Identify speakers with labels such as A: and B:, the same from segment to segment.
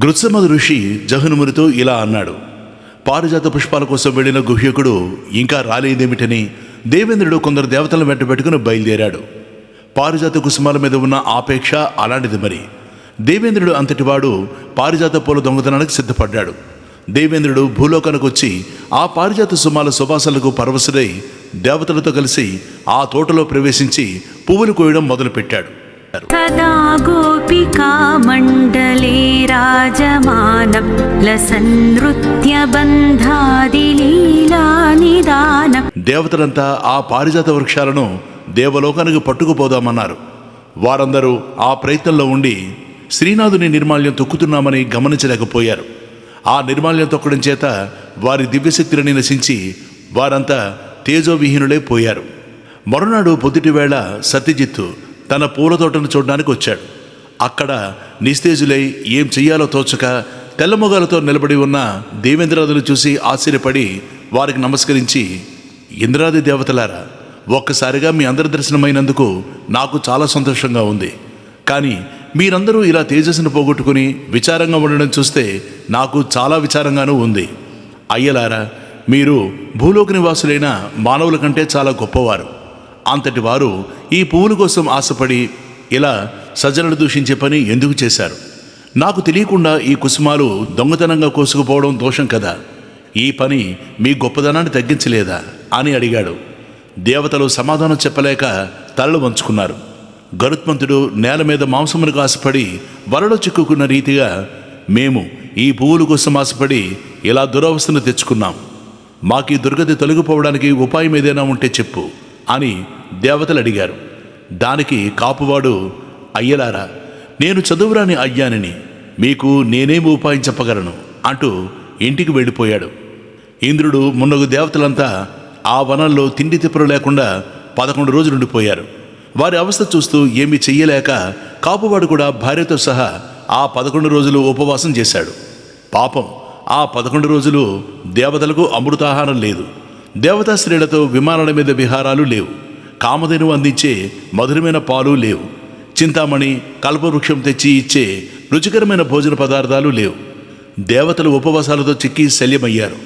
A: గృత్సమద ఋషి జహనుమునితో ఇలా అన్నాడు. పారిజాత పుష్పాల కోసం వెళ్లిన గుహ్యకుడు ఇంకా రాలేదేమిటని దేవేంద్రుడు కొందరు దేవతలను వెంటబెట్టుకుని బయలుదేరాడు. పారిజాత కుసుమాల మీద ఉన్న ఆపేక్ష అలాంటిది. మరి దేవేంద్రుడు అంతటివాడు పారిజాత పూల దొంగతనానికి సిద్ధపడ్డాడు. దేవేంద్రుడు భూలోకానికి వచ్చి ఆ పారిజాత సుమాల సువాసనలకు పరవశుడై దేవతలతో కలిసి ఆ తోటలో ప్రవేశించి పువ్వులు కోయడం మొదలుపెట్టాడు.
B: సదా గోపికా మండలే రాజమానం లసనృత్య బంధాది లీలా నిదానం.
A: దేవతలంతా ఆ పారిజాత వృక్షాలను దేవలోకానికి పట్టుకుపోదామన్నారు. వారందరూ ఆ ప్రయత్నంలో ఉండి శ్రీనాథుని నిర్మాల్యం తొక్కుతున్నామని గమనించలేకపోయారు. ఆ నిర్మాల్యం తొక్కడం చేత వారి దివ్యశక్తులని నశించి వారంతా తేజోవిహీనులై పోయారు. మరునాడు పొద్దుటివేళ సత్యజిత్తు తన పూల తోటను చూడడానికి వచ్చాడు. అక్కడ నిస్తేజులై ఏం చెయ్యాలో తోచక తెల్లమొగాలతో నిలబడి ఉన్న దేవేంద్రాదులు చూసి ఆశ్చర్యపడి వారికి నమస్కరించి, ఇంద్రాది దేవతలారా, ఒక్కసారిగా మీ అందరి దర్శనమైనందుకు నాకు చాలా సంతోషంగా ఉంది. కానీ మీరందరూ ఇలా తేజస్సును పోగొట్టుకుని విచారంగా ఉండడం చూస్తే నాకు చాలా విచారంగానూ ఉంది. అయ్యలారా, మీరు భూలోక నివాసులైన మానవుల కంటే చాలా గొప్పవారు. అంతటి వారు ఈ పువ్వుల కోసం ఆశపడి ఇలా సజ్జనులు దూషించే పని ఎందుకు చేశారు? నాకు తెలియకుండా ఈ కుసుమాలు దొంగతనంగా కోసుకుపోవడం దోషం కదా. ఈ పని మీ గొప్పదనాన్ని తగ్గించలేదా అని అడిగాడు. దేవతలు సమాధానం చెప్పలేక తలలు వంచుకున్నారు. గరుత్మంతుడు నేల మీద మాంసమునకు ఆశపడి వలలో చిక్కుకున్న రీతిగా మేము ఈ పువ్వుల కోసం ఆశపడి ఇలా దురవస్థను తెచ్చుకున్నాం. మాకీ దుర్గతి తొలగిపోవడానికి ఉపాయం ఏదైనా ఉంటే చెప్పు అని దేవతలు అడిగారు. దానికి కాపువాడు, అయ్యలారా, నేను చదువురాని అజ్ఞానిని, మీకు నేనేమి ఉపాయం చెప్పగలను అంటూ ఇంటికి వెళ్ళిపోయాడు. ఇంద్రుడు మున్నగు దేవతలంతా ఆ వనంలో తిండి తిప్పలు లేకుండా 11 రోజులు ఉండిపోయారు. వారి అవస్థ చూస్తూ ఏమీ చెయ్యలేక కాపువాడు కూడా భార్యతో సహా ఆ 11 రోజులు ఉపవాసం చేశాడు. పాపం, ఆ 11 రోజులు దేవతలకు అమృతాహారం లేదు. దేవతా స్త్రీలతో విమానాల మీద విహారాలు లేవు. కామధేనువు అందించే మధురమైన పాలు లేవు. చింతామణి, కల్పవృక్షం తెచ్చి ఇచ్చే రుచికరమైన భోజన పదార్థాలు లేవు. దేవతలు ఉపవాసాలతో చిక్కి శల్యమయ్యారు.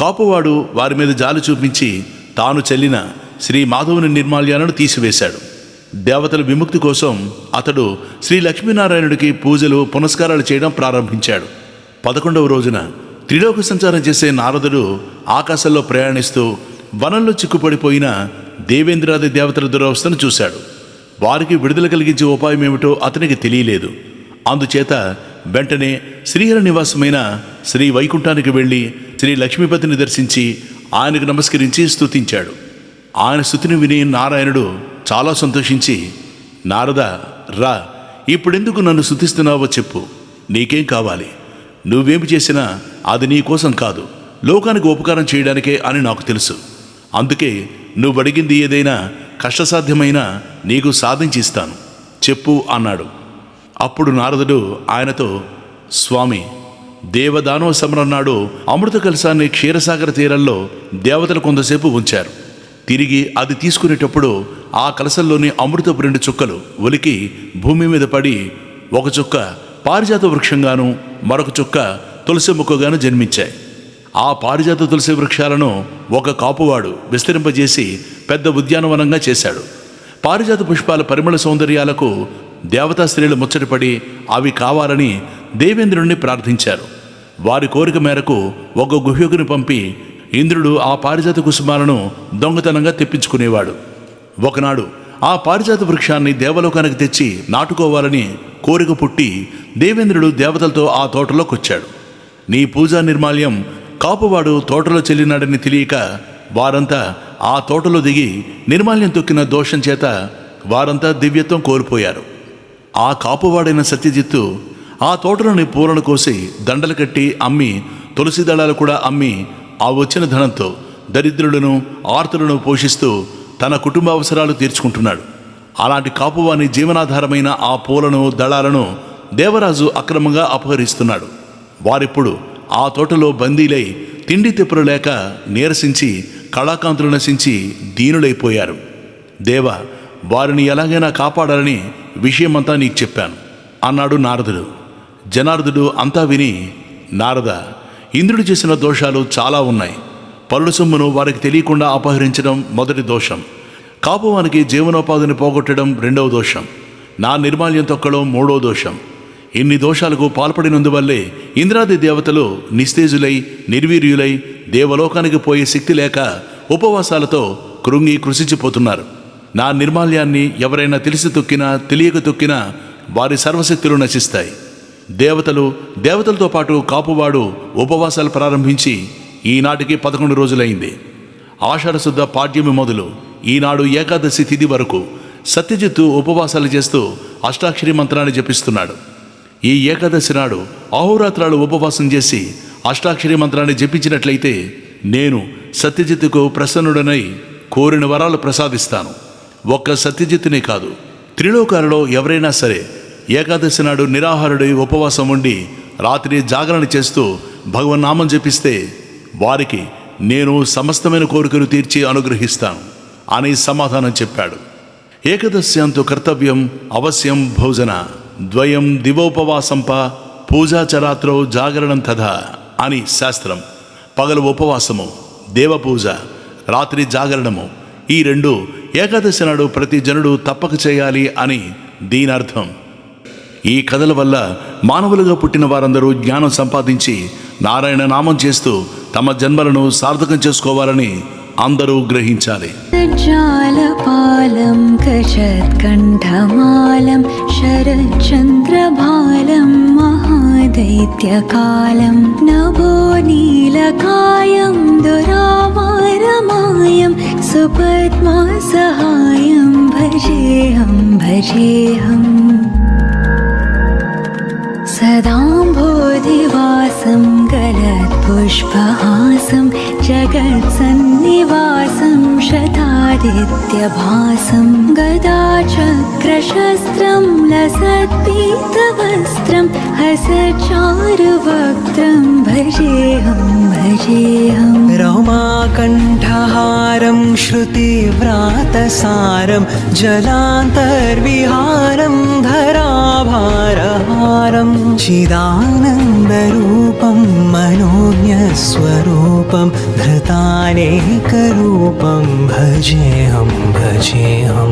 A: కాపువాడు వారి మీద జాలి చూపించి తాను చెల్లిన శ్రీ మాధవుని నిర్మాల్యాలను తీసివేశాడు. దేవతల విముక్తి కోసం అతడు శ్రీ లక్ష్మీనారాయణుడికి పూజలు పునస్కారాలు చేయడం ప్రారంభించాడు. 11వ రోజున త్రిలోక సంచారం చేసే నారదుడు ఆకాశంలో ప్రయాణిస్తూ వనంలో చిక్కుపడిపోయిన దేవేంద్రాది దేవతల దురవస్థను చూశాడు. వారికి విడుదల కలిగించే ఉపాయం ఏమిటో అతనికి తెలియలేదు. అందుచేత వెంటనే శ్రీహరి నివాసమైన శ్రీ వైకుంఠానికి వెళ్ళి శ్రీ లక్ష్మీపతిని దర్శించి ఆయనకు నమస్కరించి స్తుతించాడు. ఆయన స్తుతిని విని నారాయణుడు చాలా సంతోషించి, నారద, రా, ఇప్పుడెందుకు నన్ను స్తుతిస్తున్నావో చెప్పు. నీకేం కావాలి? నువ్వేమి చేసినా అది నీ కోసం కాదు, లోకానికి ఉపకారం చేయడానికే అని నాకు తెలుసు. అందుకే నువ్వు అడిగింది ఏదైనా కష్టసాధ్యమైనా నీకు సాధించి ఇస్తాను, చెప్పు అన్నాడు. అప్పుడు నారదుడు ఆయనతో, స్వామి, దేవదానవ సమరం నాడు అమృత కలశాన్ని క్షీరసాగర తీరంలో దేవతలు కొంతసేపు ఉంచారు. తిరిగి అది తీసుకునేటప్పుడు ఆ కలశంలోని అమృతపు 2 చుక్కలు ఒలికి భూమి మీద పడి ఒక చుక్క పారిజాత వృక్షంగాను మరొక చుక్క తులసి మొక్కగాను జన్మించాయి. ఆ పారిజాత తులసి వృక్షాలను ఒక కాపువాడు విస్తరింపజేసి పెద్ద ఉద్యానవనంగా చేశాడు. పారిజాత పుష్పాల పరిమళ సౌందర్యాలకు దేవతా స్త్రీలు ముచ్చటపడి అవి కావాలని దేవేంద్రుడిని ప్రార్థించారు. వారి కోరిక మేరకు ఒక గుహ్యకుని పంపి ఇంద్రుడు ఆ పారిజాత కుసుమాలను దొంగతనంగా తెప్పించుకునేవాడు. ఒకనాడు ఆ పారిజాత వృక్షాన్ని దేవలోకానికి తెచ్చి నాటుకోవాలని కోరిక పుట్టి దేవేంద్రుడు దేవతలతో ఆ తోటలోకొచ్చాడు. నీ పూజా నిర్మాల్యం కాపువాడు తోటలో చెల్లినాడని తెలియక వారంతా ఆ తోటలో దిగి నిర్మాల్యం తొక్కిన దోషం చేత వారంతా దివ్యత్వం కోల్పోయారు. ఆ కాపువాడైన సత్యజిత్తు ఆ తోటలోని పూలను కోసి దండలు కట్టి అమ్మి, తులసి దళాలు కూడా అమ్మి ఆ వచ్చిన ధనంతో దరిద్రులను ఆర్తులను పోషిస్తూ తన కుటుంబ అవసరాలు తీర్చుకుంటున్నాడు. అలాంటి కాపువాని జీవనాధారమైన ఆ పూలను దళాలను దేవరాజు అక్రమంగా అపహరిస్తున్నాడు. వారిప్పుడు ఆ తోటలో బందీలై తిండి తిప్పలు లేక నీరసించి కళాకాంతులు నశించి దీనులైపోయారు. దేవ, వారిని ఎలాగైనా కాపాడాలని విషయమంతా నీకు చెప్పాను అన్నాడు నారదుడు. జనార్దుడు అంతా విని, నారద, ఇంద్రుడు చేసిన దోషాలు చాలా ఉన్నాయి. పరుల సొమ్మును వారికి తెలియకుండా అపహరించడం మొదటి దోషం, కాపువానికి జీవనోపాధిని పోగొట్టడం రెండవ దోషం, నా నిర్మాల్యం తొక్కడం మూడో దోషం. ఇన్ని దోషాలకు పాల్పడినందువల్లే ఇంద్రాది దేవతలు నిస్తేజులై నిర్వీర్యులై దేవలోకానికి పోయే శక్తి లేక ఉపవాసాలతో కృంగి కృషించిపోతున్నారు. నా నిర్మాల్యాన్ని ఎవరైనా తెలిసి తొక్కినా తెలియక తొక్కినా వారి సర్వశక్తులు నశిస్తాయి. దేవతలతో పాటు కాపువాడు ఉపవాసాలు ప్రారంభించి ఈనాటికి 11 రోజులైంది. ఆషాఢశుద్ధ పాడ్యమి మొదలు ఈనాడు ఏకాదశి తిథి వరకు సత్యజిత్తు ఉపవాసాలు చేస్తూ అష్టాక్షరి మంత్రాన్ని జపిస్తున్నాడు. ఈ ఏకాదశి నాడు అహోరాత్రాలు ఉపవాసం చేసి అష్టాక్షరి మంత్రాన్ని జపించినట్లయితే నేను సత్యజిత్తుకు ప్రసన్నుడనై కోరిన వరాలు ప్రసాదిస్తాను. ఒక్క సత్యజిత్తునే కాదు, త్రిలోకాలలో ఎవరైనా సరే ఏకాదశి నాడు నిరాహారుడై ఉపవాసం ఉండి రాత్రి జాగరణ చేస్తూ భగవన్నామం జపిస్తే వారికి నేను సమస్తమైన కోరికలు తీర్చి అనుగ్రహిస్తాను అని సమాధానం చెప్పాడు. ఏకదశ్యాంతు కర్తవ్యం అవశ్యం భోజన ద్వయం దివోపవాసంప పూజాచరాత్రో జాగరణం తథా అని శాస్త్రం. పగలు ఉపవాసము, దేవపూజ, రాత్రి జాగరణము, ఈ రెండు ఏకాదశి నాడు ప్రతి జనుడు తప్పక చేయాలి అని దీని అర్థం. ఈ కథల వల్ల మానవులుగా పుట్టిన వారందరూ జ్ఞానం సంపాదించి నారాయణ నామం చేస్తూ తమ జన్మలను సార్థకం చేసుకోవాలని అందరూ గ్రహించాలి.
B: జాలపాలం కషత్కంఠమాలం శరచంద్రబాలం మహాదైత్యకాలం నభో నీలకాయం దురావారమాయం సుపద్మాసహాయం భజేహం భజేహం సదాంబోధివాసం గలత్పుష్పహాసం జగత్సన్నివాసం శతాదిత్యభాసం గదాచక్రశస్త్రం లసత్పీతవస్త్రం హసచారువక్త్రం భజేహం భజేహం
C: రమాకంఠహారం శృతివ్రాతసారం జలాంతర్విహారం ధరాభారహారం చిదానందరూపం మనోజ్ఞస్వరూపం ధృతానేకరూపం భజేహం భజేహం.